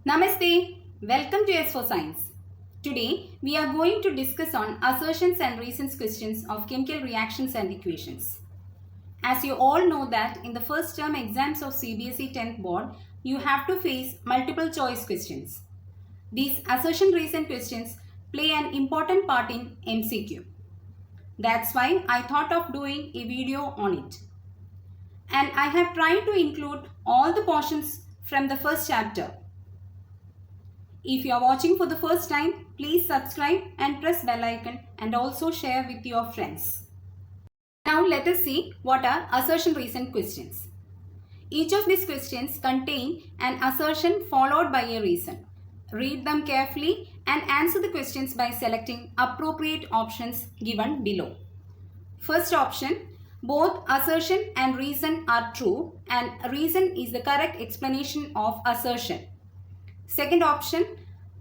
Namaste. Welcome to S for Science. Today we are going to discuss on assertions and reasons questions of chemical reactions and equations. As you all know that in the first term exams of CBSE 10th board, you have to face multiple choice questions. These assertion reason questions play an important part in MCQ. That's why I thought of doing a video on it. And I have tried to include all the portions from the first chapter. If you are watching for the first time, please subscribe and press bell icon and also share with your friends. Now let us see what are assertion reason questions. Each of these questions contain an assertion followed by a reason. Read them carefully and answer the questions by selecting appropriate options given below. First option, both assertion and reason are true and reason is the correct explanation of assertion. Second option,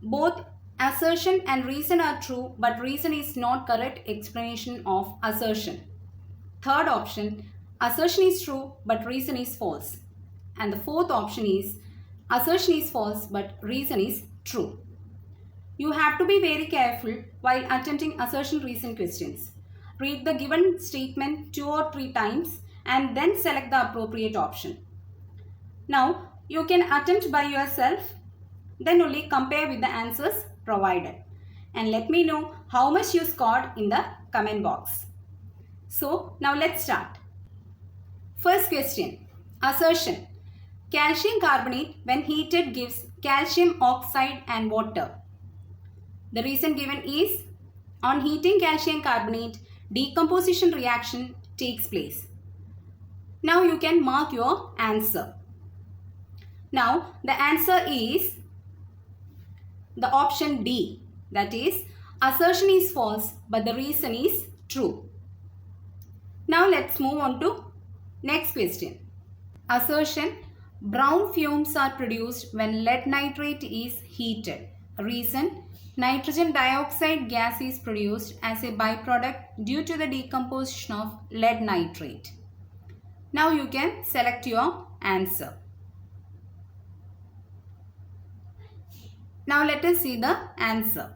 both assertion and reason are true but reason is not correct explanation of assertion. Third option, assertion is true but reason is false. And the fourth option is assertion is false but reason is true. You have to be very careful while attempting assertion reason questions. Read the given statement 2 or 3 times and then select the appropriate option. Now you can attempt by yourself, then only compare with the answers provided. And let me know how much you scored in the comment box. So now let's start. First question, assertion. Calcium carbonate when heated gives calcium oxide and water. The reason given is, on heating calcium carbonate, decomposition reaction takes place. Now you can mark your answer. Now the answer is the option D, that is assertion is false but the reason is true. Now let's move on to next question. Assertion, brown fumes are produced when lead nitrate is heated. Reason, nitrogen dioxide gas is produced as a byproduct due to the decomposition of lead nitrate. Now you can select your answer. Now let us see the answer.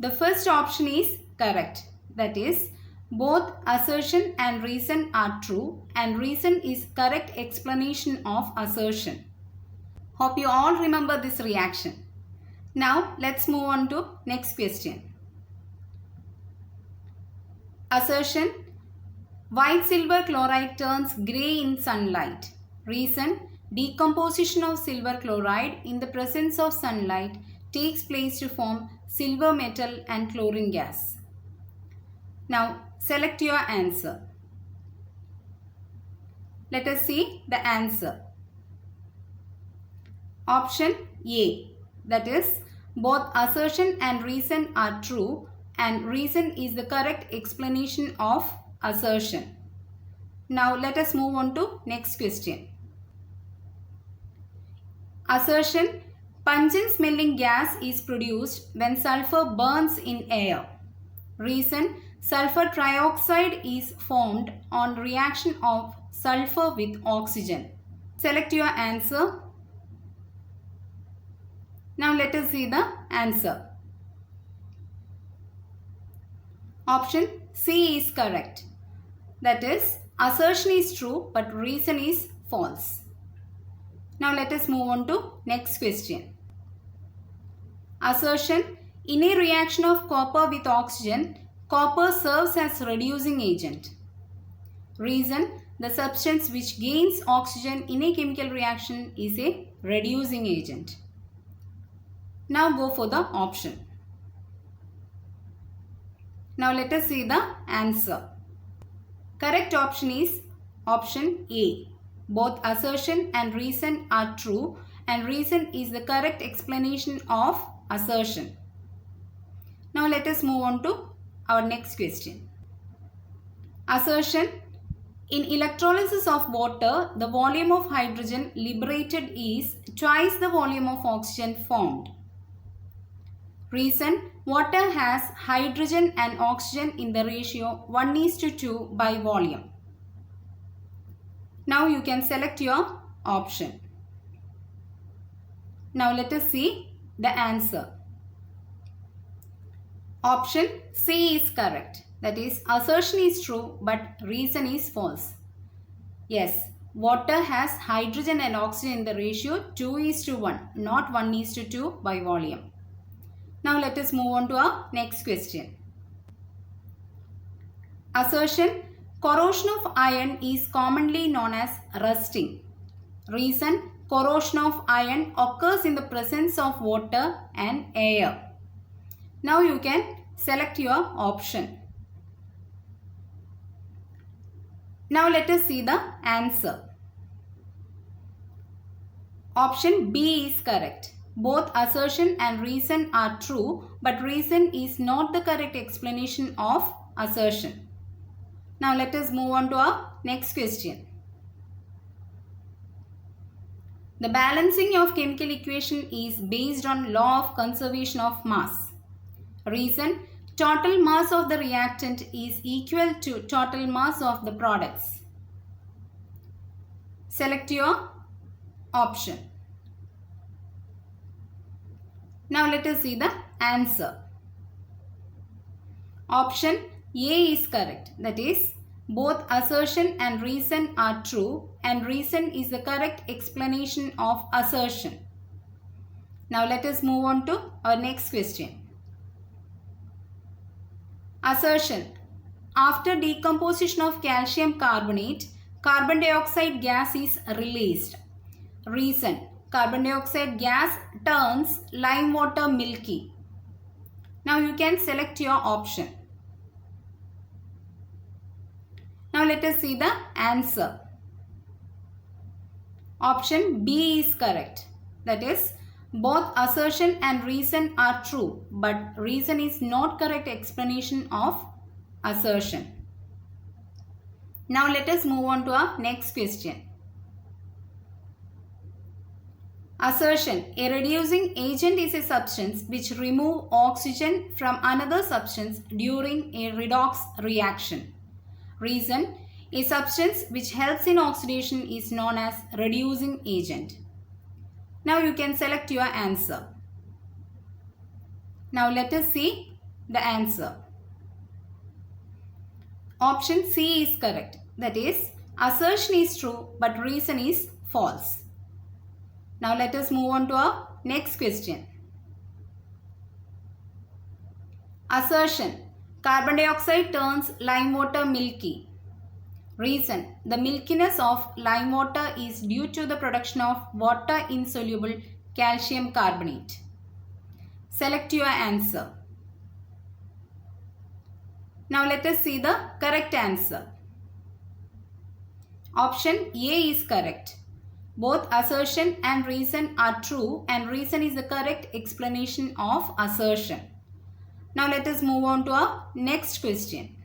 The first option is correct. That is, both assertion and reason are true and reason is correct explanation of assertion. Hope you all remember this reaction. Now let's move on to next question. Assertion, white silver chloride turns grey in sunlight. Reason, decomposition of silver chloride in the presence of sunlight takes place to form silver metal and chlorine gas. Now select your answer. Let us see the answer. Option A, that is both assertion and reason are true and reason is the correct explanation of assertion. Now let us move on to next question. Assertion, pungent smelling gas is produced when sulfur burns in air. Reason, sulfur trioxide is formed on reaction of sulfur with oxygen. Select your answer. Now let us see the answer. Option C is correct. That is, assertion is true but reason is false. Now let us move on to next question. Assertion, in a reaction of copper with oxygen, copper serves as reducing agent. Reason, the substance which gains oxygen in a chemical reaction is a reducing agent. Now go for the option. Now let us see the answer. Correct option is option A. Both assertion and reason are true and reason is the correct explanation of assertion. Now let us move on to our next question. Assertion, in electrolysis of water, the volume of hydrogen liberated is twice the volume of oxygen formed. Reason, water has hydrogen and oxygen in the ratio 1:2 by volume. Now you can select your option. Now let us see the answer. Option C is correct. That is, assertion is true but reason is false. Yes, water has hydrogen and oxygen in the ratio 2:1, not 1:2 by volume. Now let us move on to our next question. Assertion: corrosion of iron is commonly known as rusting. Reason: corrosion of iron occurs in the presence of water and air. Now you can select your option. Now let us see the answer. Option B is correct. Both assertion and reason are true, but reason is not the correct explanation of assertion. Now let us move on to our next question. The balancing of chemical equation is based on law of conservation of mass. Reason: total mass of the reactant is equal to total mass of the products. Select your option. Now let us see the answer. Option A is correct. That is, both assertion and reason are true, and reason is the correct explanation of assertion. Now let us move on to our next question. Assertion: after decomposition of calcium carbonate, carbon dioxide gas is released. Reason: carbon dioxide gas turns lime water milky. Now you can select your option. Now let us see the answer. Option B is correct. That is, both assertion and reason are true, but reason is not correct explanation of assertion. Now let us move on to our next question. Assertion: a reducing agent is a substance which removes oxygen from another substance during a redox reaction. Reason: a substance which helps in oxidation is known as reducing agent. Now you can select your answer. Now let us see the answer. Option C is correct. That is, assertion is true but reason is false. Now let us move on to our next question. Assertion: carbon dioxide turns lime water milky. Reason: the milkiness of lime water is due to the production of water insoluble calcium carbonate. Select your answer. Now let us see the correct answer. Option A is correct. Both assertion and reason are true, and reason is the correct explanation of assertion. Now let us move on to our next question.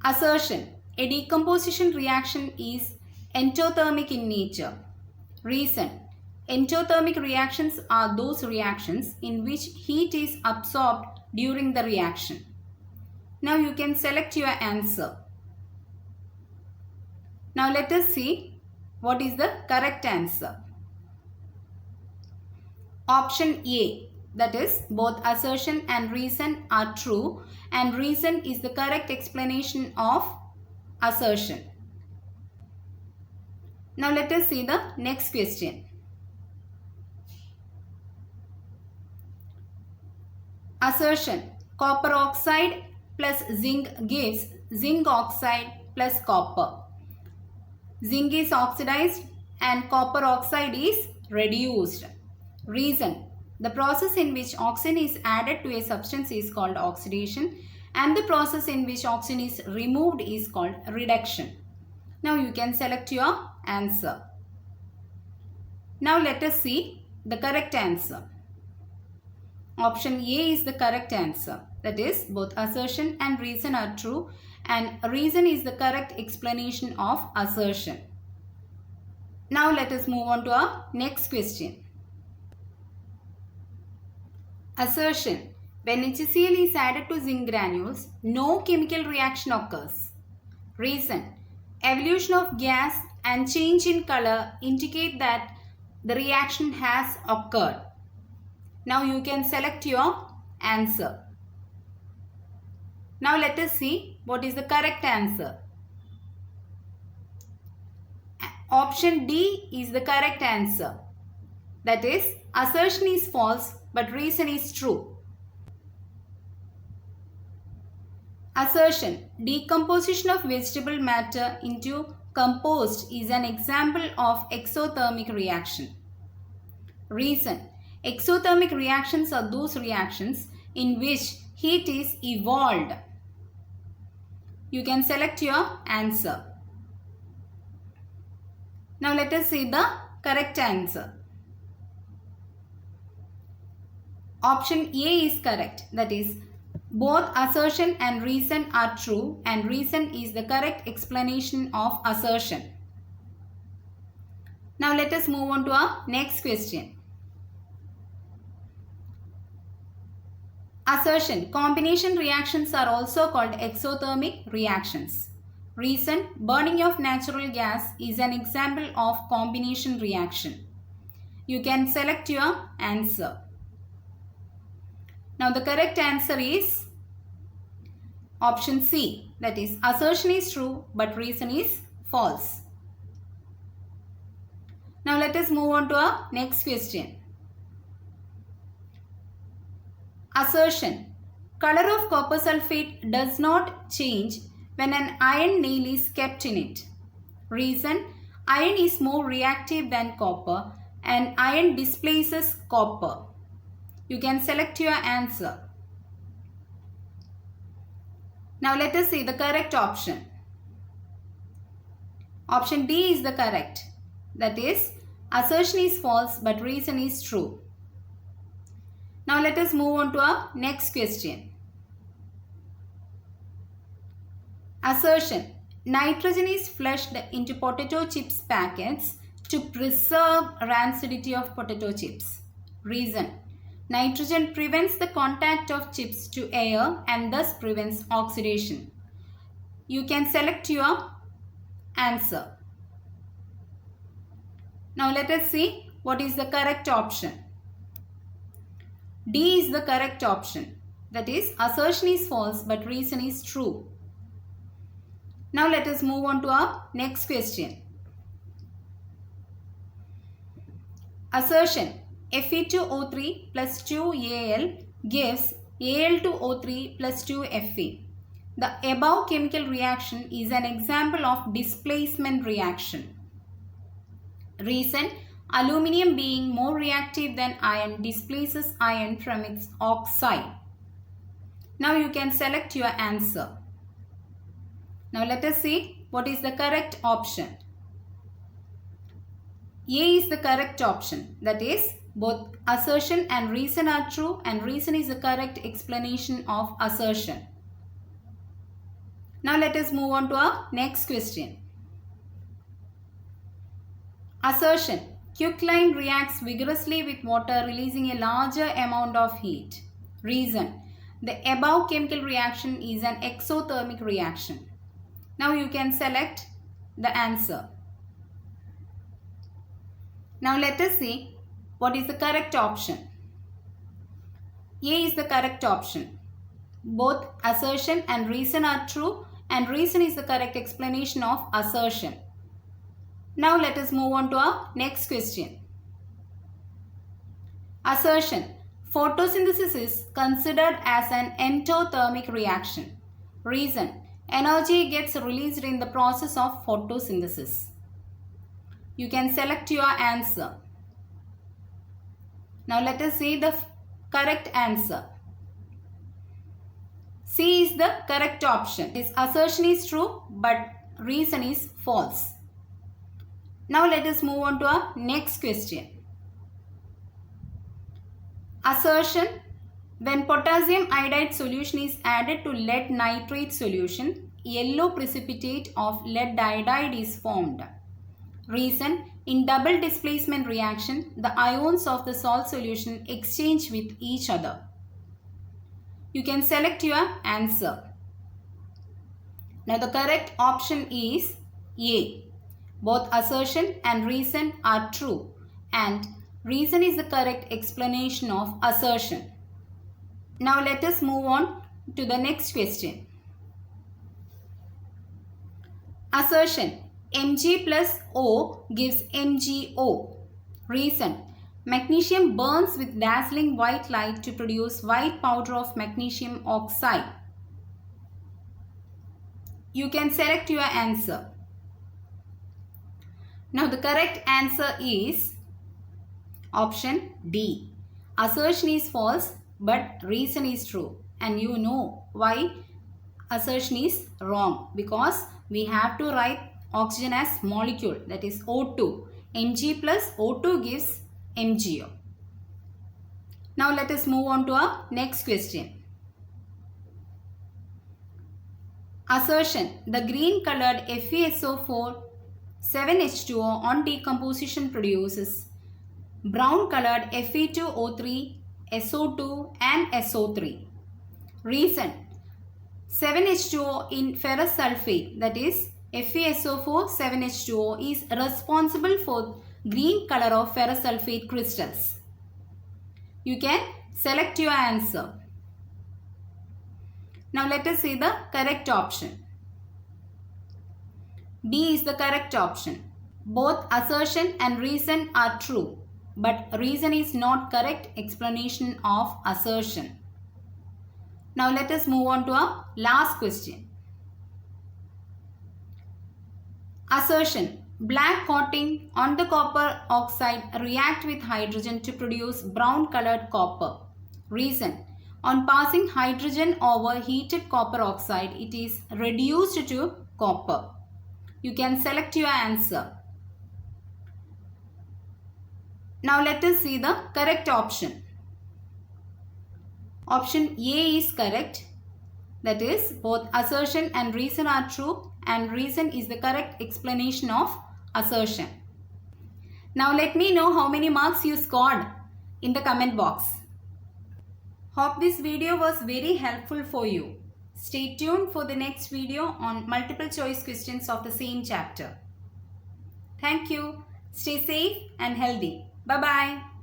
Assertion: a decomposition reaction is endothermic in nature. Reason: endothermic reactions are those reactions in which heat is absorbed during the reaction. Now you can select your answer. Now let us see what is the correct answer. Option A, that is, both assertion and reason are true, and reason is the correct explanation of assertion. Now let us see the next question. Assertion: copper oxide plus zinc gives zinc oxide plus copper. Zinc is oxidized and copper oxide is reduced. Reason: the process in which oxygen is added to a substance is called oxidation, and the process in which oxygen is removed is called reduction. Now you can select your answer. Now let us see the correct answer. Option A is the correct answer. That is, both assertion and reason are true, and reason is the correct explanation of assertion. Now let us move on to our next question. Assertion: when HCl is added to zinc granules, no chemical reaction occurs. Reason: evolution of gas and change in color indicate that the reaction has occurred. Now you can select your answer. Now let us see what is the correct answer. Option D is the correct answer. That is, assertion is false but reason is true. Assertion: decomposition of vegetable matter into compost is an example of exothermic reaction. Reason: exothermic reactions are those reactions in which heat is evolved. You can select your answer. Now let us see the correct answer. Option A is correct. That is, both assertion and reason are true, and reason is the correct explanation of assertion. Now let us move on to our next question. Assertion: combination reactions are also called exothermic reactions. Reason: burning of natural gas is an example of combination reaction. You can select your answer. Now the correct answer is option C. That is, assertion is true but reason is false. Now let us move on to our next question. Assertion: color of copper sulfate does not change when an iron nail is kept in it. Reason: iron is more reactive than copper and iron displaces copper. You can select your answer. Now let us see the correct option. Option D is the correct. That is, assertion is false but reason is true. Now let us move on to our next question. Assertion: nitrogen is flushed into potato chips packets to preserve rancidity of potato chips. Reason: nitrogen prevents the contact of chips to air and thus prevents oxidation. You can select your answer. Now let us see what is the correct option. D is the correct option. That is, assertion is false but reason is true. Now let us move on to our next question. Assertion: Fe2O3 plus 2Al gives Al2O3 plus 2Fe. The above chemical reaction is an example of displacement reaction. Reason: aluminium being more reactive than iron displaces iron from its oxide. Now you can select your answer. Now let us see what is the correct option. A is the correct option. That is, both assertion and reason are true and reason is the correct explanation of assertion. Now let us move on to our next question. Assertion: quicklime reacts vigorously with water releasing a larger amount of heat. Reason: the above chemical reaction is an exothermic reaction. Now you can select the answer. Now let us see what is the correct option. A is the correct option. Both assertion and reason are true and reason is the correct explanation of assertion. Now let us move on to our next question. Assertion: photosynthesis is considered as an endothermic reaction. Reason: energy gets released in the process of photosynthesis. You can select your answer. Now let us see the correct answer. C is the correct option. This assertion is true but reason is false. Now let us move on to our next question. Assertion: when potassium iodide solution is added to lead nitrate solution, yellow precipitate of lead iodide is formed. Reason: in double displacement reaction, the ions of the salt solution exchange with each other. You can select your answer. Now the correct option is A. Both assertion and reason are true, and reason is the correct explanation of assertion. Now let us move on to the next question. Assertion: Mg plus O gives MgO. Reason: magnesium burns with dazzling white light to produce white powder of magnesium oxide. You can select your answer. Now the correct answer is option D. Assertion is false but reason is true. And you know why assertion is wrong, because we have to write oxygen as molecule, that is O2. Mg plus O2 gives MgO. Now let us move on to our next question. Assertion: the green colored FeSO4 7H2O on decomposition produces brown colored Fe2O3, SO2 and SO3. Reason: 7H2O in ferrous sulfate, that is FeSO4 7H2O, is responsible for green color of ferrous sulfate crystals. You can select your answer. Now let us see the correct option. B is the correct option. Both assertion and reason are true, but reason is not correct explanation of assertion. Now let us move on to our last question. Assertion: black coating on the copper oxide react with hydrogen to produce brown colored copper. Reason: on passing hydrogen over heated copper oxide, it is reduced to copper. You can select your answer. Now let us see the correct option. Option A is correct. That is, both assertion and reason are true, and reason is the correct explanation of assertion. Now let me know how many marks you scored in the comment box. Hope this video was very helpful for you. Stay tuned for the next video on multiple choice questions of the same chapter. Thank you. Stay safe and healthy. Bye-bye.